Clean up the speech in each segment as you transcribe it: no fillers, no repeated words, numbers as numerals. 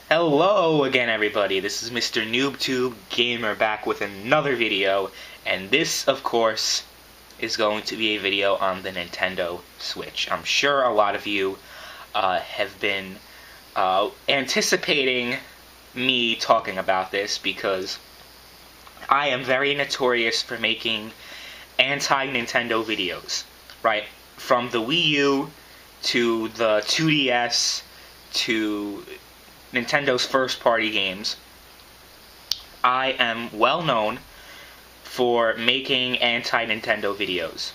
Hello again, everybody. This is MrNoobTubeGamer back with another video, and this, of course, is going to be a video on the Nintendo Switch. I'm sure a lot of you have been anticipating me talking about this because I am very notorious for making anti-Nintendo videos, right? From the Wii U to the 2DS to Nintendo's first-party games, I am well known for making anti-Nintendo videos.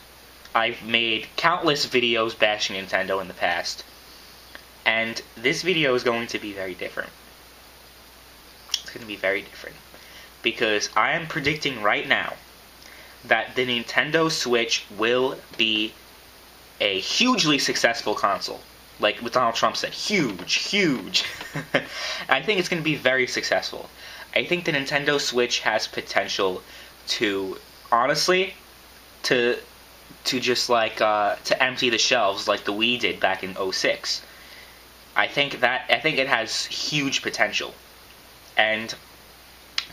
I've made countless videos bashing Nintendo in the past, and this video is going to be very different. It's going to be very different, because I am predicting right now that the Nintendo Switch will be a hugely successful console. Like what Donald Trump said, huge. I think it's going to be very successful. I think the Nintendo Switch has potential to, honestly, to just like to empty the shelves like the Wii did back in '06. I think it has huge potential, and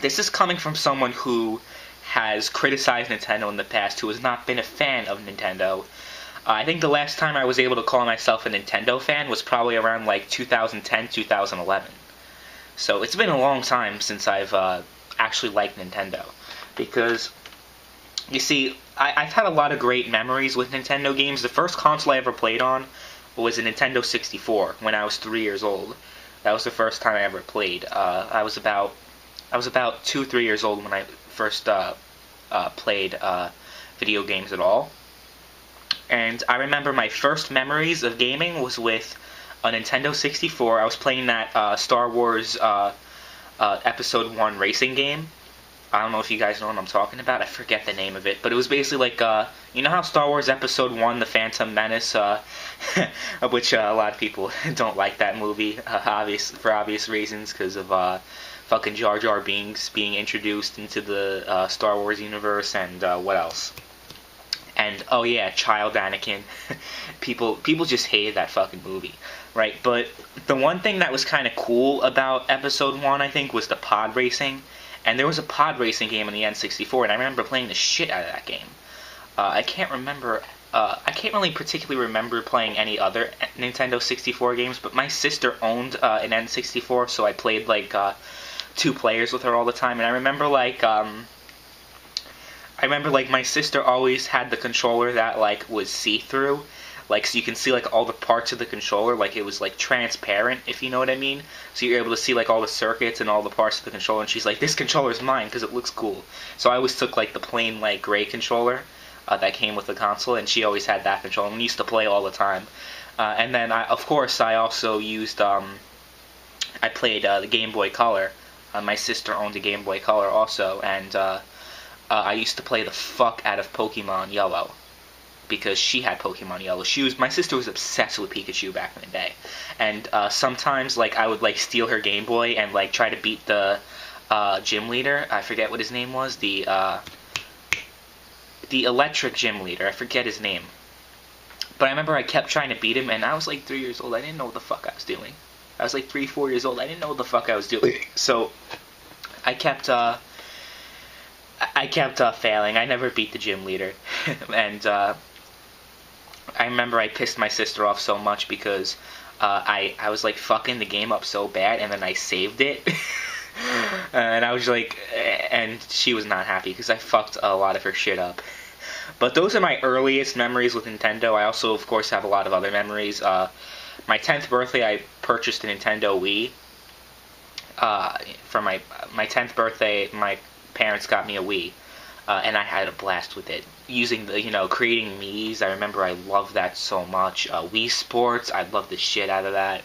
this is coming from someone who has criticized Nintendo in the past, who has not been a fan of Nintendo. I think the last time I was able to call myself a Nintendo fan was probably around like 2010, 2011. So it's been a long time since I've actually liked Nintendo. Because, you see, I've had a lot of great memories with Nintendo games. The first console I ever played on was a Nintendo 64 when I was 3 years old. That was the first time I ever played. I was about 2-3 years old when I first played video games at all. And I remember my first memories of gaming was with a Nintendo 64. I was playing that Star Wars Episode 1 racing game. I don't know if you guys know what I'm talking about. I forget the name of it. But it was basically like, you know how Star Wars Episode 1, The Phantom Menace, which a lot of people don't like that movie, for obvious reasons, because of fucking Jar Jar Binks being introduced into the Star Wars universe, and what else? And, oh yeah, Child Anakin. People just hated that fucking movie, right? But the one thing that was kind of cool about Episode 1, I think, was the pod racing. And there was a pod racing game on the N64, and I remember playing the shit out of that game. I can't really particularly remember playing any other Nintendo 64 games, but my sister owned an N64, so I played, like, 2 players with her all the time. And I remember, like, my sister always had the controller that, like, was see-through. Like, so you can see, like, all the parts of the controller. Like, it was, like, transparent, if you know what I mean. So you're able to see, like, all the circuits and all the parts of the controller. And she's like, this controller's mine because it looks cool. So I always took, like, the plain, like, gray controller that came with the console. And she always had that controller. And we used to play all the time. And then, of course, I also used, I played the Game Boy Color. My sister owned a Game Boy Color also. And, I used to play the fuck out of Pokemon Yellow, because she had Pokemon Yellow. My sister was obsessed with Pikachu back in the day, and sometimes, like, I would, like, steal her Game Boy and, like, try to beat the gym leader. I forget what his name was. The electric gym leader. I forget his name. But I remember I kept trying to beat him, and I was like 3 years old. I didn't know what the fuck I was doing. I was like 3-4 years old. I didn't know what the fuck I was doing. So I kept failing. I never beat the gym leader. And I remember I pissed my sister off so much because I was like fucking the game up so bad, and then I saved it. And I was like, and she was not happy because I fucked a lot of her shit up. But those are my earliest memories with Nintendo. I also, of course, have a lot of other memories. My 10th birthday, I purchased a Nintendo Wii. For my 10th birthday, my parents got me a Wii, and I had a blast with it. Using creating Miis, I remember I loved that so much. Wii Sports, I loved the shit out of that.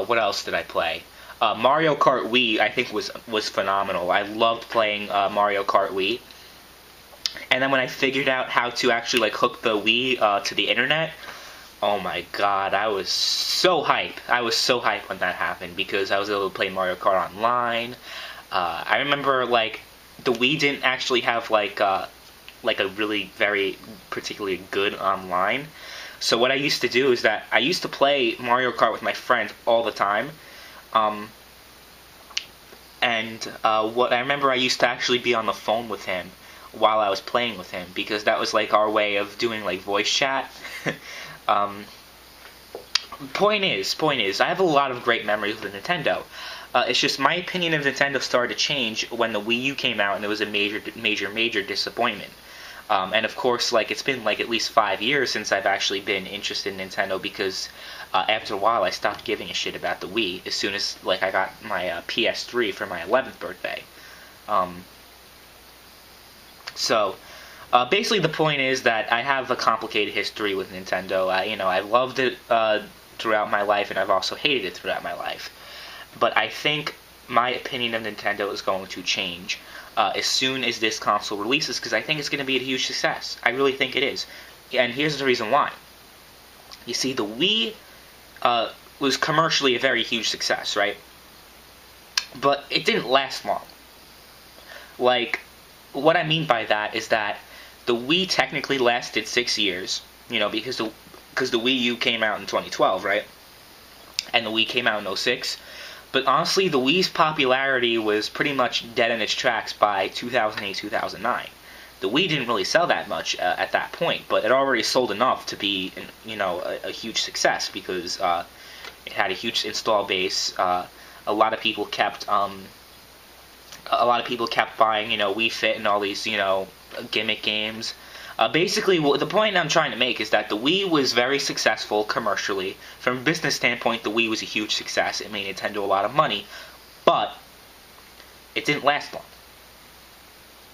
What else did I play? Mario Kart Wii, I think, was phenomenal. I loved playing Mario Kart Wii. And then when I figured out how to actually, like, hook the Wii to the internet, oh my god, I was so hype. I was so hype when that happened, because I was able to play Mario Kart online. I remember, like, the Wii didn't actually have, like a really very particularly good online. So what I used to do is that I used to play Mario Kart with my friends all the time. and what I remember, I used to actually be on the phone with him while I was playing with him, because that was like our way of doing like voice chat. Point is, I have a lot of great memories with Nintendo. It's just my opinion of Nintendo started to change when the Wii U came out, and it was a major disappointment. And of course, like, it's been like at least 5 years since I've actually been interested in Nintendo, because after a while I stopped giving a shit about the Wii as soon as like I got my PS3 for my 11th birthday. So basically the point is that I have a complicated history with Nintendo. I loved it throughout my life, and I've also hated it throughout my life. But I think my opinion of Nintendo is going to change as soon as this console releases, because I think it's going to be a huge success. I really think it is. And here's the reason why. You see, the Wii was commercially a very huge success, right? But it didn't last long. Like, what I mean by that is that the Wii technically lasted 6 years, because the Wii U came out in 2012, right? And the Wii came out in 2006. But honestly, the Wii's popularity was pretty much dead in its tracks by 2008, 2009. The Wii didn't really sell that much at that point, but it already sold enough to be, a huge success, because it had a huge install base. A lot of people kept buying, Wii Fit and all these, gimmick games. Basically, the point I'm trying to make is that the Wii was very successful commercially. From a business standpoint, the Wii was a huge success. It made Nintendo a lot of money, but it didn't last long.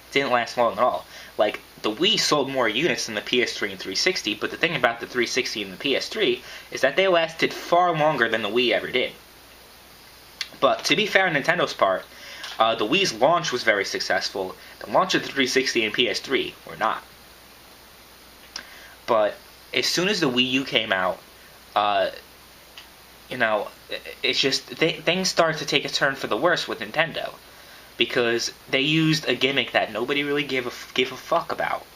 It didn't last long at all. Like, the Wii sold more units than the PS3 and 360, but the thing about the 360 and the PS3 is that they lasted far longer than the Wii ever did. But to be fair on Nintendo's part, the Wii's launch was very successful. The launch of the 360 and PS3 were not. But as soon as the Wii U came out, it's just things started to take a turn for the worse with Nintendo, because they used a gimmick that nobody really gave a fuck about,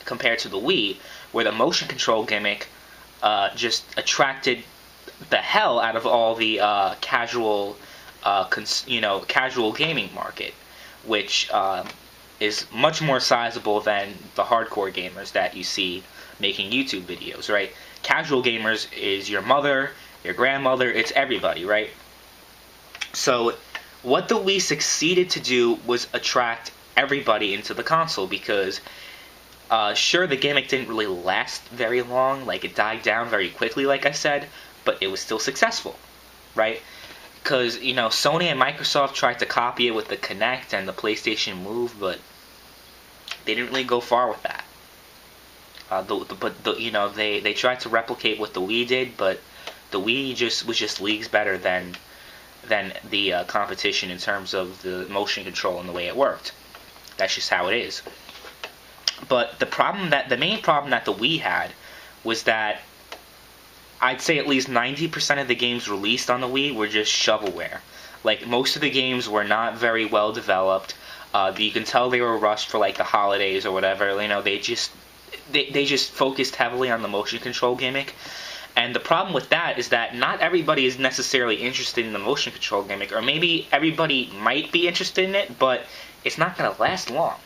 compared to the Wii, where the motion control gimmick just attracted the hell out of all the casual gaming market, which is much more sizable than the hardcore gamers that you see making YouTube videos, right? Casual gamers is your mother, your grandmother, it's everybody, right? So what the Wii succeeded to do was attract everybody into the console, because sure, the gimmick didn't really last very long, like it died down very quickly, like I said, but it was still successful, right? Because, Sony and Microsoft tried to copy it with the Kinect and the PlayStation Move, but they didn't really go far with that. They tried to replicate what the Wii did, but the Wii was just leagues better than the competition in terms of the motion control and the way it worked. That's just how it is. But the main problem that the Wii had was that I'd say at least 90% of the games released on the Wii were just shovelware. Like, most of the games were not very well developed. You can tell they were rushed for like the holidays or whatever. They just focused heavily on the motion control gimmick. And the problem with that is that not everybody is necessarily interested in the motion control gimmick, or maybe everybody might be interested in it, but it's not gonna last long.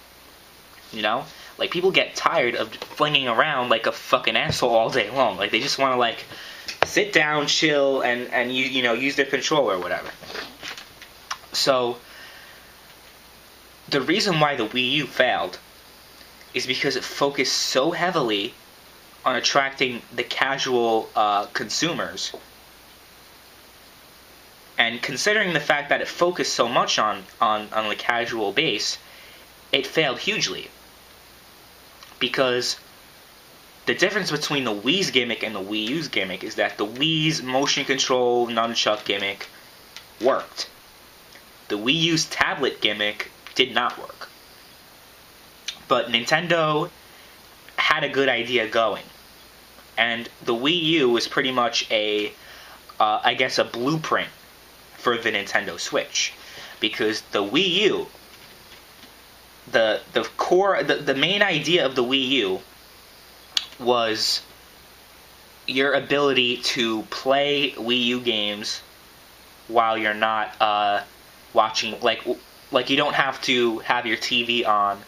Like, people get tired of flinging around like a fucking asshole all day long. Like, they just want to, like, sit down, chill, and use their controller or whatever. So, the reason why the Wii U failed is because it focused so heavily on attracting the casual consumers. And considering the fact that it focused so much on the casual base, it failed hugely. Because the difference between the Wii's gimmick and the Wii U's gimmick is that the Wii's motion control nunchuck gimmick worked. The Wii U's tablet gimmick did not work. But Nintendo had a good idea going. And the Wii U was pretty much a blueprint for the Nintendo Switch. Because the Wii U, the main idea of the Wii U was your ability to play Wii U games while you're not watching, like you don't have to have your TV on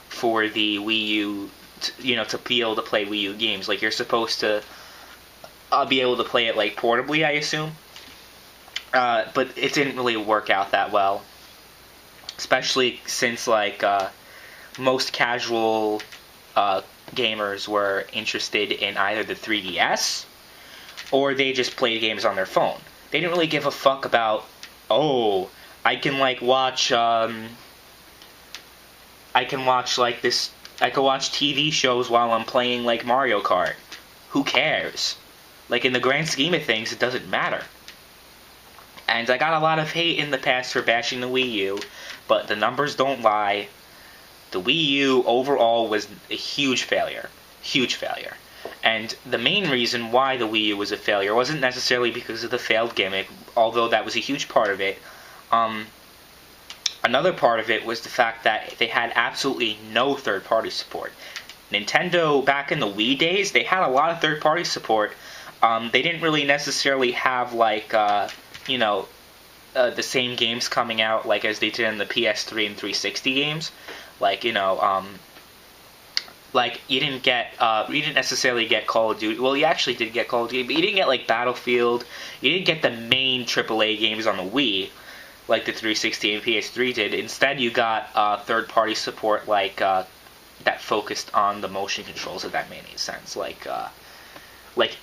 for the Wii U, to be able to play Wii U games. Like, you're supposed to be able to play it like portably, I assume. But it didn't really work out that well, especially since most casual gamers were interested in either the 3DS or they just played games on their phone. They didn't really give a fuck about, oh, I can watch I can watch TV shows while I'm playing Mario Kart. Who cares? In the grand scheme of things, it doesn't matter. And I got a lot of hate in the past for bashing the Wii U, but the numbers don't lie. The Wii U overall was a huge failure. Huge failure. And the main reason why the Wii U was a failure wasn't necessarily because of the failed gimmick, although that was a huge part of it. Another part of it was the fact that they had absolutely no third-party support. Nintendo, back in the Wii days, they had a lot of third-party support. They didn't really necessarily have the same games coming out as they did in the PS3 and 360 games. You didn't necessarily get Call of Duty. Well, you actually did get Call of Duty, but you didn't get Battlefield. You didn't get the main AAA games on the Wii, like the 360 and PS3 did. Instead, you got third-party support that focused on the motion controls, if that made any sense.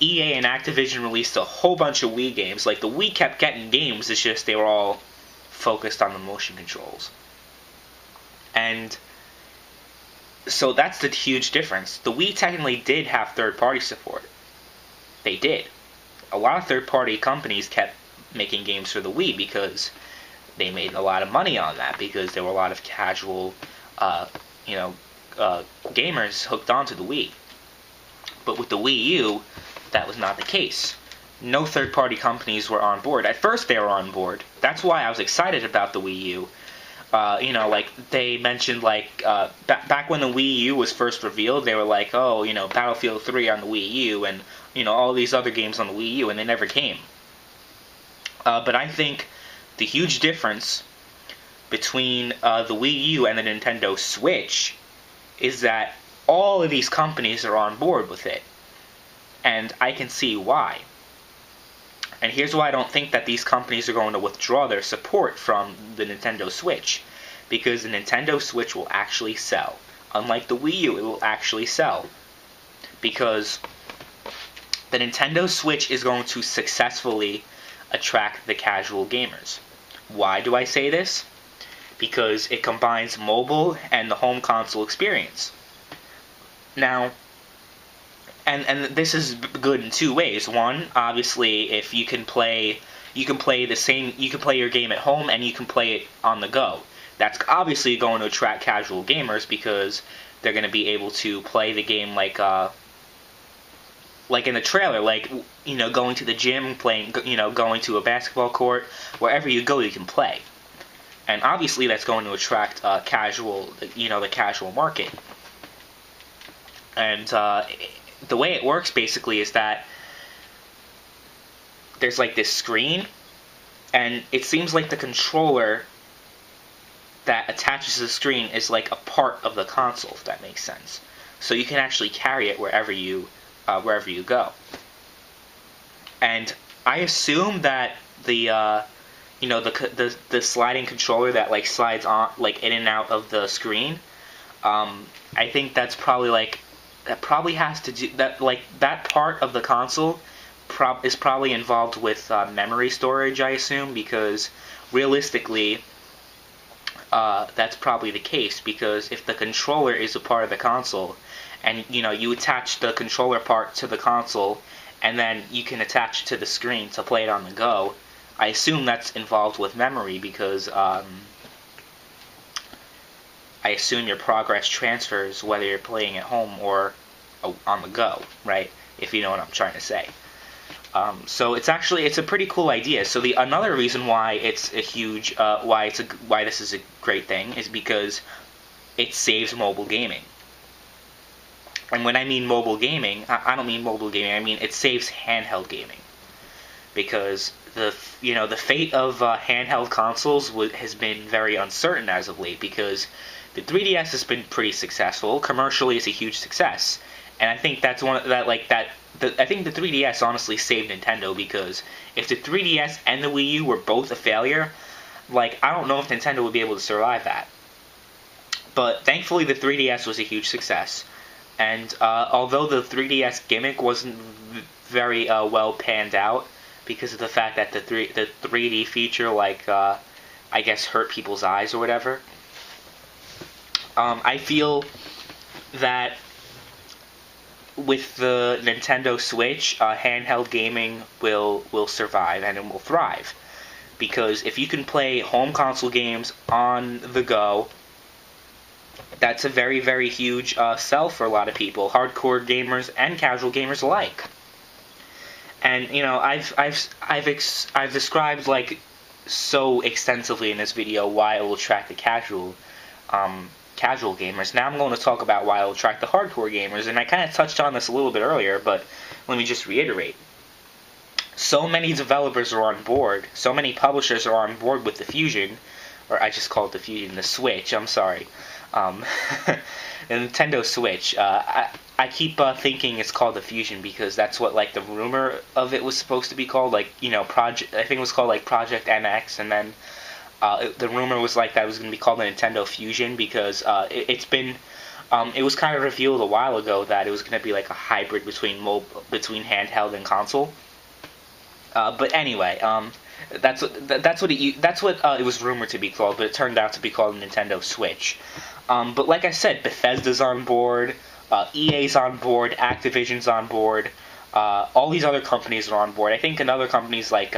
EA and Activision released a whole bunch of Wii games. The Wii kept getting games, it's just they were all focused on the motion controls. And so that's the huge difference. The Wii technically did have third-party support. They did. A lot of third-party companies kept making games for the Wii because they made a lot of money on that, because there were a lot of casual, gamers hooked onto the Wii. But with the Wii U, that was not the case. No third-party companies were on board. At first, they were on board. That's why I was excited about the Wii U. They mentioned, back when the Wii U was first revealed, they were Battlefield 3 on the Wii U, and, all these other games on the Wii U, and they never came. But I think the huge difference between the Wii U and the Nintendo Switch is that all of these companies are on board with it. And I can see why. And here's why I don't think that these companies are going to withdraw their support from the Nintendo Switch. Because the Nintendo Switch will actually sell. Unlike the Wii U, it will actually sell. Because the Nintendo Switch is going to successfully attract the casual gamers. Why do I say this? Because it combines mobile and the home console experience. Now, and this is good in two ways. One, obviously, if you can play your game at home and you can play it on the go. That's obviously going to attract casual gamers because they're going to be able to play the game like in the trailer, going to the gym, going to a basketball court, wherever you go, you can play. And obviously, that's going to attract the casual market. And the way it works basically is that there's this screen, and it seems like the controller that attaches to the screen is a part of the console, if that makes sense. So you can actually carry it wherever you go. And I assume that the sliding controller that slides on in and out of the screen, I think that's probably that probably has to do that that part of the console is probably involved with memory storage, I assume, because realistically that's probably the case, because if the controller is a part of the console and you attach the controller part to the console and then you can attach to the screen to play it on the go, I assume that's involved with memory, because I assume your progress transfers whether you're playing at home or on the go, right? If you know what I'm trying to say. So it's a pretty cool idea. So another reason why it's a huge why this is a great thing is because it saves mobile gaming. And when I mean mobile gaming, I don't mean mobile gaming. I mean it saves handheld gaming, because the fate of handheld consoles has been very uncertain as of late, because the 3DS has been pretty successful commercially. It's a huge success, and I think that's one that like that. I think the 3DS honestly saved Nintendo, because if the 3DS and the Wii U were both a failure, like, I don't know if Nintendo would be able to survive that. But thankfully the 3DS was a huge success, and although the 3DS gimmick wasn't very well panned out, because of the fact that the 3D feature, like, I guess hurt people's eyes or whatever, I feel that with the Nintendo Switch, handheld gaming will survive, and it will thrive. Because if you can play home console games on the go, that's a very, very huge sell for a lot of people, hardcore gamers and casual gamers alike. And you know, I've described, like, so extensively in this video why it will attract the casual gamers. Now I'm going to talk about why it will attract the hardcore gamers, and I kind of touched on this a little bit earlier, but let me just reiterate. So many developers are on board, so many publishers are on board with the Fusion, or I just call it the Fusion, the Switch, I'm sorry. The Nintendo Switch. I keep thinking it's called the Fusion because that's what, like, the rumor of it was supposed to be called. Like, you know, I think it was called, like, Project NX, and then the rumor was, like, that it was going to be called the Nintendo Fusion, because it was kind of revealed a while ago that it was going to be like a hybrid between handheld and console. But anyway, that's what it was rumored to be called, but it turned out to be called Nintendo Switch. But like I said, Bethesda's on board, EA's on board, Activision's on board, all these other companies are on board. I think another companies like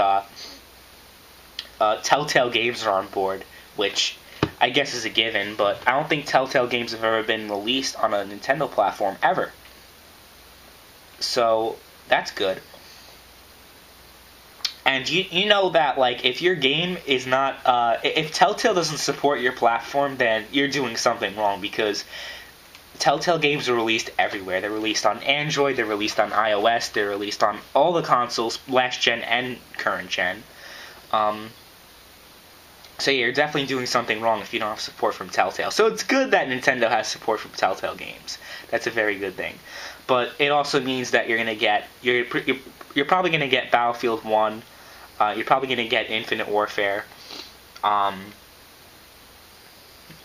Telltale Games are on board, which I guess is a given, but I don't think Telltale Games have ever been released on a Nintendo platform ever. So that's good. And you know that, like, if your game is not, if Telltale doesn't support your platform, then you're doing something wrong, because Telltale games are released everywhere. They're released on Android, they're released on iOS, they're released on all the consoles, last gen and current gen. So yeah, you're definitely doing something wrong if you don't have support from Telltale. So it's good that Nintendo has support from Telltale games. That's a very good thing. But it also means that you're gonna get you're probably gonna get Battlefield 1. You're probably gonna get Infinite Warfare.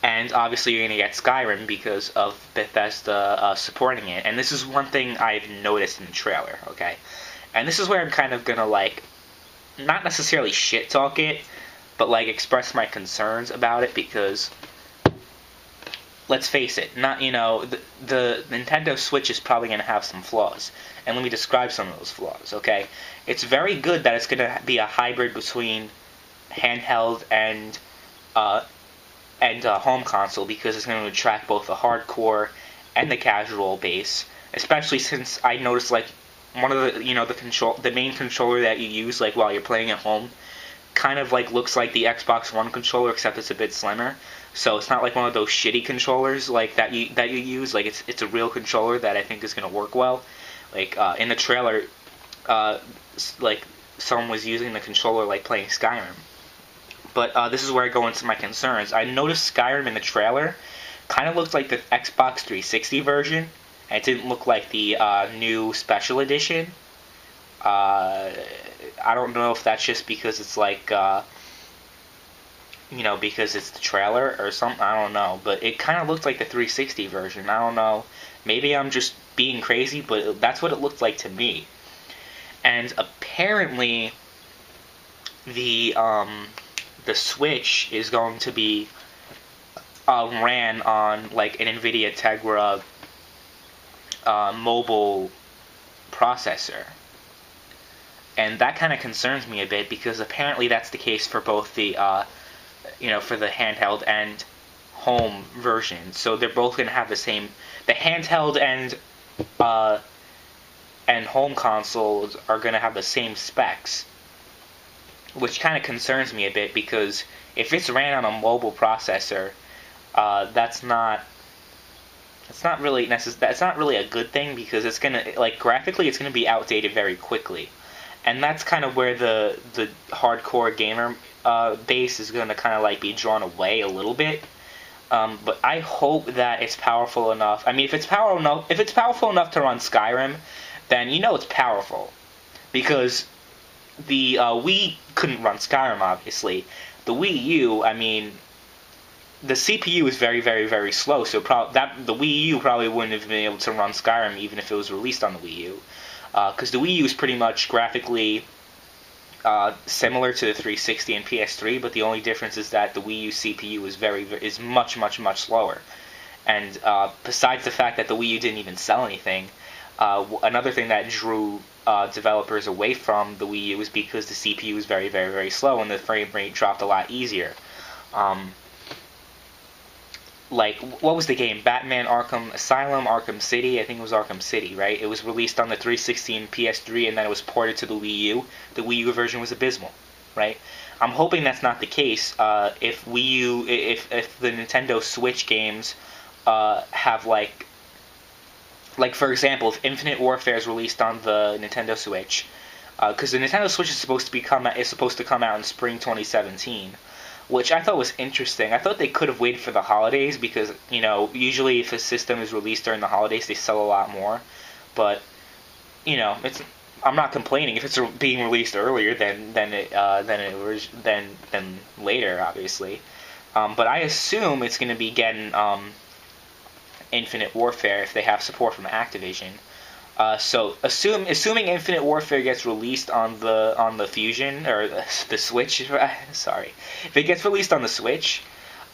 And obviously you're gonna get Skyrim because of Bethesda supporting it. And this is one thing I've noticed in the trailer. Okay, and this is where I'm kind of gonna, like, not necessarily shit talk it, but, like, express my concerns about it, because let's face it, the Nintendo Switch is probably going to have some flaws, and let me describe some of those flaws. Okay, it's very good that it's going to be a hybrid between handheld and home console, because it's going to attract both the hardcore and the casual base, especially since I noticed, like, one of the main controller that you use, like, while you're playing at home, kind of, like, looks like the Xbox One controller, except it's a bit slimmer. So it's not like one of those shitty controllers, like, that you use. Like, it's a real controller that I think is gonna work well. Like, in the trailer, like, someone was using the controller, like, playing Skyrim. But this is where I go into my concerns. I noticed Skyrim in the trailer kind of looked like the Xbox 360 version, and it didn't look like the new special edition. I don't know if that's just because it's, like, because it's the trailer or something. I don't know, but it kind of looked like the 360 version. I don't know. Maybe I'm just being crazy, but that's what it looked like to me. And apparently, the Switch is going to be ran on, like, an NVIDIA Tegra mobile processor. And that kind of concerns me a bit, because apparently that's the case for both the, for the handheld and home version. So they're both going to have the same. The handheld and home consoles are going to have the same specs, which kind of concerns me a bit, because if it's ran on a mobile processor, that's not really a good thing, because it's gonna, like, graphically it's gonna be outdated very quickly. and that's kind of where the hardcore gamer base is going to kind of like be drawn away a little bit. But I hope that it's powerful enough. I mean, if it's powerful enough to run Skyrim, then you know it's powerful, because the Wii couldn't run Skyrim, obviously. The Wii U, I mean, the CPU is very, very, very slow, so the Wii U probably wouldn't have been able to run Skyrim even if it was released on the Wii U, because the Wii U is pretty much graphically similar to the 360 and PS3, but the only difference is that the Wii U CPU is much, much, much slower. And besides the fact that the Wii U didn't even sell anything, another thing that drew developers away from the Wii U was because the CPU was very, very, very slow and the frame rate dropped a lot easier. Like, what was the game? Batman Arkham Asylum, Arkham City? I think it was Arkham City, right? It was released on the 360 and PS3, and then it was ported to the Wii U. The Wii U version was abysmal, right? I'm hoping that's not the case. If the Nintendo Switch games have like for example, if Infinite Warfare is released on the Nintendo Switch, because the Nintendo Switch is supposed to come out in spring 2017. Which I thought was interesting. I thought they could have waited for the holidays because, you know, usually if a system is released during the holidays, they sell a lot more. But, you know, I'm not complaining if it's being released earlier than later, obviously. But I assume it's going to be getting Infinite Warfare if they have support from Activision. So assuming Infinite Warfare gets released on the Fusion or the Switch, sorry, if it gets released on the Switch,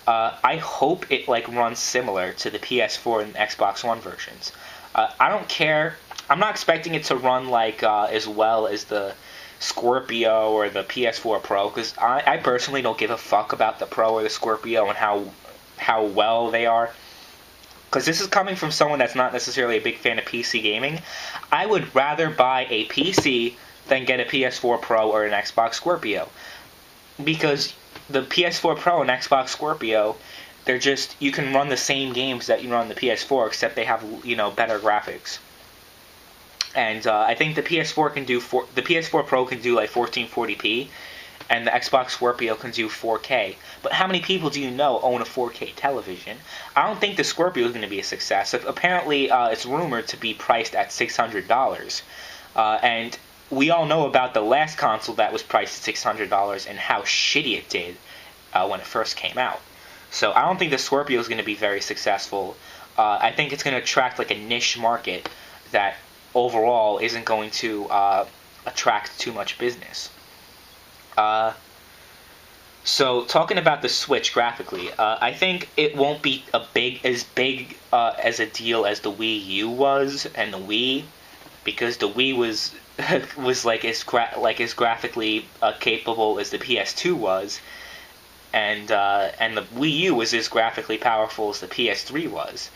I hope it like runs similar to the PS4 and Xbox One versions. I don't care. I'm not expecting it to run like as well as the Scorpio or the PS4 Pro, because I personally don't give a fuck about the Pro or the Scorpio and how well they are. Because this is coming from someone that's not necessarily a big fan of PC gaming. I would rather buy a PC than get a PS4 Pro or an Xbox Scorpio. Because the PS4 Pro and Xbox Scorpio, you can run the same games that you run on the PS4, except they have, you know, better graphics. And I think the PS4 Pro can do like 1440p, and the Xbox Scorpio can do 4K. But how many people do you know own a 4K television? I don't think the Scorpio is going to be a success. Apparently, it's rumored to be priced at $600. And we all know about the last console that was priced at $600 and how shitty it did when it first came out. So I don't think the Scorpio is going to be very successful. I think it's going to attract like a niche market that overall isn't going to attract too much business. So talking about the Switch graphically, I think it won't be as big as a deal as the Wii U was and the Wii, because the Wii was as graphically capable as the PS2 was, and the Wii U was as graphically powerful as the PS3 was,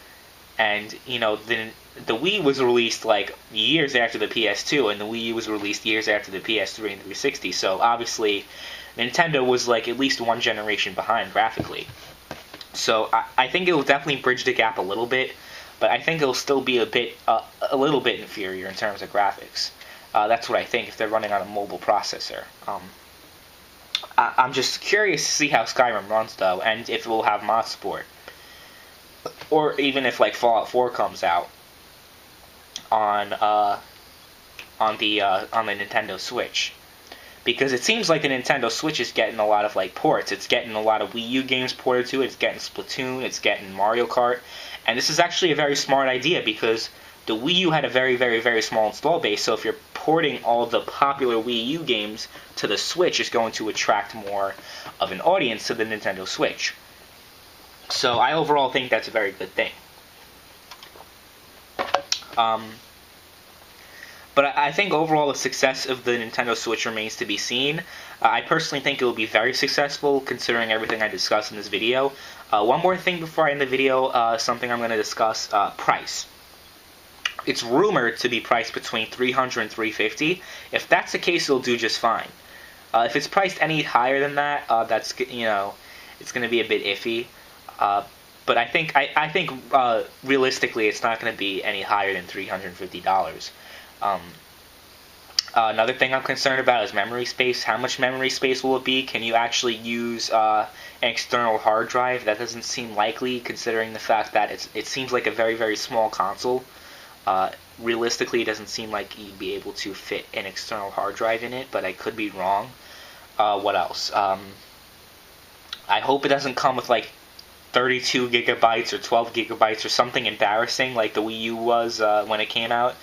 and you know the Wii was released like years after the PS2, and the Wii U was released years after the PS3 and 360. So obviously, Nintendo was like at least one generation behind graphically. So I think it will definitely bridge the gap a little bit, but I think it'll still be a little bit inferior in terms of graphics. That's what I think if they're running on a mobile processor. I'm just curious to see how Skyrim runs though, and if it will have mod support, or even if like Fallout 4 comes out on the Nintendo Switch, because it seems like the Nintendo Switch is getting a lot of like ports. It's getting a lot of Wii U games ported to it. It's getting Splatoon. It's getting Mario Kart, and this is actually a very smart idea because the Wii U had a very, very, very small install base. So if you're porting all the popular Wii U games to the Switch, it's going to attract more of an audience to the Nintendo Switch. So I overall think that's a very good thing. But I think overall the success of the Nintendo Switch remains to be seen. I personally think it will be very successful considering everything I discussed in this video. One more thing before I end the video, something I'm going to discuss, price. It's rumored to be priced between $300 and $350. If that's the case, it'll do just fine. If it's priced any higher than that, that's, you know, it's going to be a bit iffy. But I think realistically, it's not going to be any higher than $350. Another thing I'm concerned about is memory space. How much memory space will it be? Can you actually use an external hard drive? That doesn't seem likely, considering the fact that it seems like a very, very small console. Realistically, it doesn't seem like you'd be able to fit an external hard drive in it, but I could be wrong. What else? I hope it doesn't come with like 32 gigabytes or 12 gigabytes or something embarrassing like the Wii U was when it came out.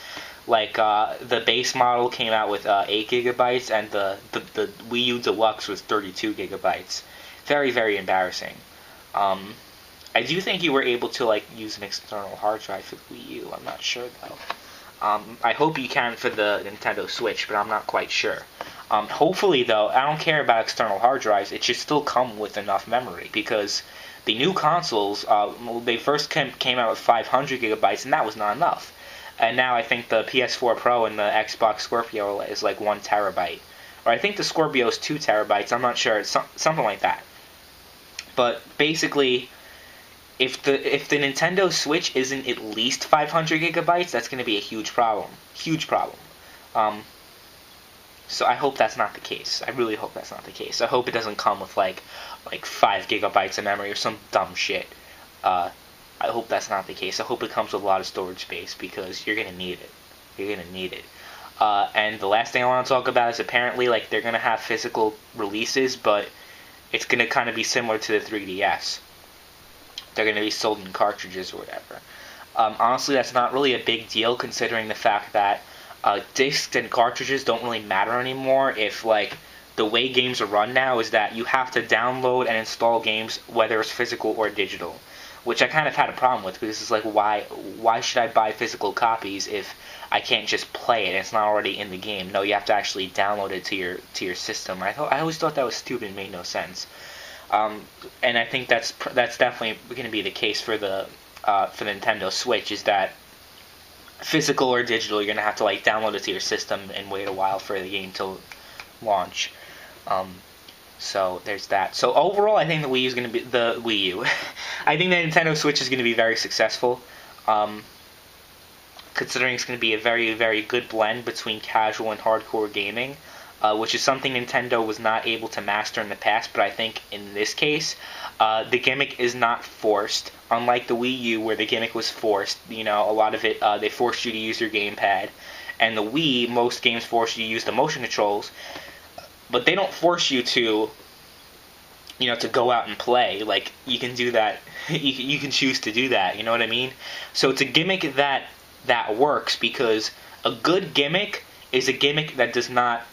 Like the base model came out with 8 gigabytes, and the Wii U Deluxe was 32 gigabytes. Very, very embarrassing. I do think you were able to like use an external hard drive for the Wii U. I'm not sure though. I hope you can for the Nintendo Switch, but I'm not quite sure. Hopefully though, I don't care about external hard drives. It should still come with enough memory, because the new consoles, they first came out with 500 gigabytes, and that was not enough. And now I think the PS4 Pro and the Xbox Scorpio is like 1 terabyte. Or I think the Scorpio is 2 terabytes, I'm not sure, it's something like that. But basically, if the Nintendo Switch isn't at least 500 gigabytes, that's going to be a huge problem. Huge problem. So I hope that's not the case. I really hope that's not the case. I hope it doesn't come with like 5 gigabytes of memory or some dumb shit. I hope that's not the case. I hope it comes with a lot of storage space, because you're gonna need it. You're gonna need it. And the last thing I want to talk about is apparently like they're gonna have physical releases, but it's gonna kind of be similar to the 3DS. They're gonna be sold in cartridges or whatever. Honestly, that's not really a big deal, considering the fact that discs and cartridges don't really matter anymore. If like the way games are run now is that you have to download and install games, whether it's physical or digital, which I kind of had a problem with, because it's like, why should I buy physical copies if I can't just play it? It's not already in the game. No, you have to actually download it to your system. I always thought that was stupid and made no sense. And I think that's definitely going to be the case for the Nintendo Switch, is that physical or digital, you're going to have to like download it to your system and wait a while for the game to launch. So there's that. So overall, I think the Wii U is going to be the Wii U. I think the Nintendo Switch is going to be very successful, considering it's going to be a very, very good blend between casual and hardcore gaming, which is something Nintendo was not able to master in the past. But I think in this case, the gimmick is not forced, unlike the Wii U, where the gimmick was forced. You know, a lot of it, they forced you to use your gamepad, and the Wii, most games force you to use the motion controls. But they don't force you to, to go out and play. Like, you can do that. You can choose to do that. You know what I mean? So it's a gimmick that works, because a good gimmick is a gimmick that does not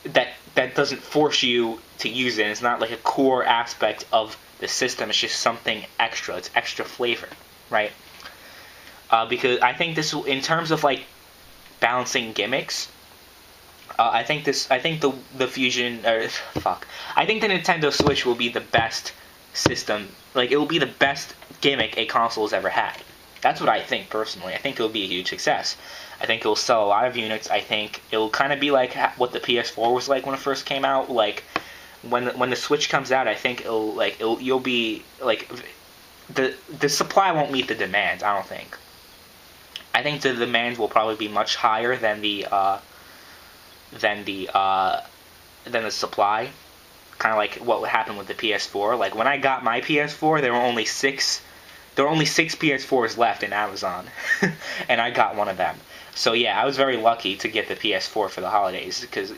that doesn't force you to use it. It's not like a core aspect of the system. It's just something extra. It's extra flavor, right? Because I think this, in terms of like balancing gimmicks, I think the Fusion, I think the Nintendo Switch will be the best system. Like, it will be the best gimmick a console has ever had. That's what I think personally. I think it will be a huge success. I think it will sell a lot of units. I think it will kind of be like what the PS4 was like when it first came out. Like, when the Switch comes out, I think you'll be like, the supply won't meet the demand. I don't think. I think the demand will probably be much higher than the supply, kind of like what happened with the PS4. Like, when I got my PS4, there were only six PS4s left in Amazon, and I got one of them. So yeah, I was very lucky to get the PS4 for the holidays, because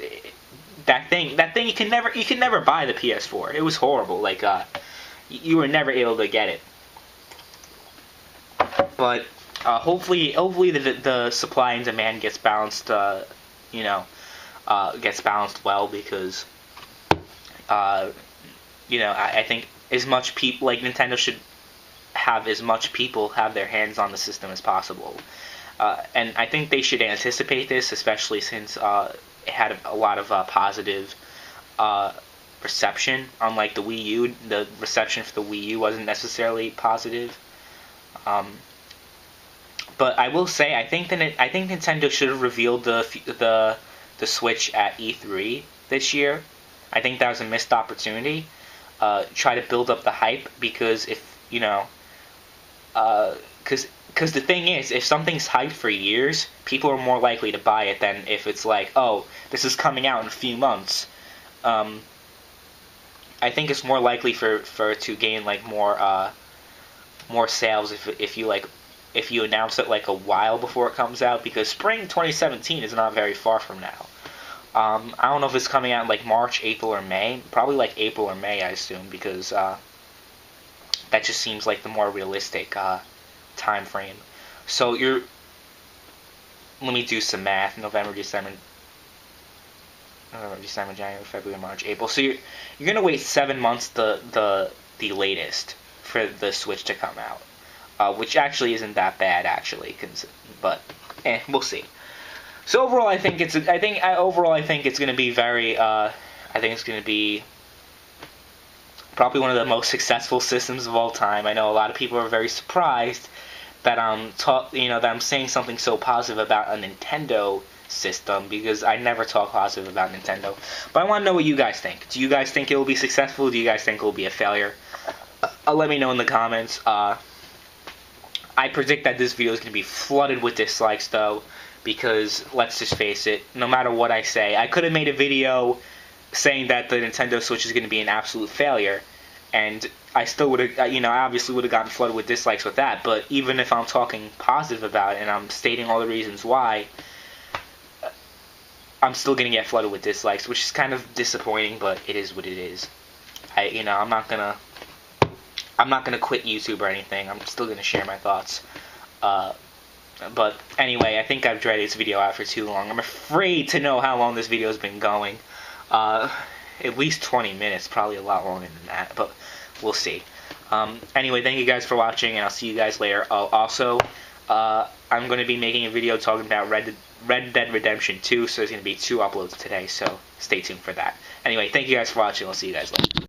that thing you can never buy the PS4. It was horrible. Like, you were never able to get it. But hopefully the supply and demand gets balanced. Gets balanced well, because I think as much people, like, Nintendo should have as much people have their hands on the system as possible, and I think they should anticipate this, especially since it had a lot of positive reception. Unlike the Wii U, the reception for the Wii U wasn't necessarily positive. But I will say, I think Nintendo should have revealed the Switch at E3 this year. I think that was a missed opportunity. Try to build up the hype, because if Because the thing is, if something's hyped for years, people are more likely to buy it than if it's like, oh, this is coming out in a few months. I think it's more likely for it to gain like more sales if you announce it like a while before it comes out, because spring 2017 is not very far from now. I don't know if it's coming out in like March, April, or May. Probably like April or May, I assume, because that just seems like the more realistic time frame. So let me do some math. November, January, February, March, April. So you're gonna wait 7 months the latest for the Switch to come out, which actually isn't that bad actually, but we'll see. So overall, I think it's gonna be very. I think it's gonna be probably one of the most successful systems of all time. I know a lot of people are very surprised that I'm saying something so positive about a Nintendo system, because I never talk positive about Nintendo. But I want to know what you guys think. Do you guys think it will be successful? Do you guys think it will be a failure? Let me know in the comments. I predict that this video is going to be flooded with dislikes, though, because let's just face it, no matter what I say, I could have made a video saying that the Nintendo Switch is going to be an absolute failure, and I still would have, I obviously would have gotten flooded with dislikes with that. But even if I'm talking positive about it and I'm stating all the reasons why, I'm still gonna get flooded with dislikes, which is kind of disappointing, but it is what it is. I'm not gonna quit YouTube or anything. I'm still gonna share my thoughts. But anyway, I think I've dragged this video out for too long. I'm afraid to know how long this video has been going. At least 20 minutes, probably a lot longer than that, but we'll see. Anyway, thank you guys for watching, and I'll see you guys later. Also, I'm going to be making a video talking about Red Dead Redemption 2, so there's going to be 2 uploads today, so stay tuned for that. Anyway, thank you guys for watching. I'll see you guys later.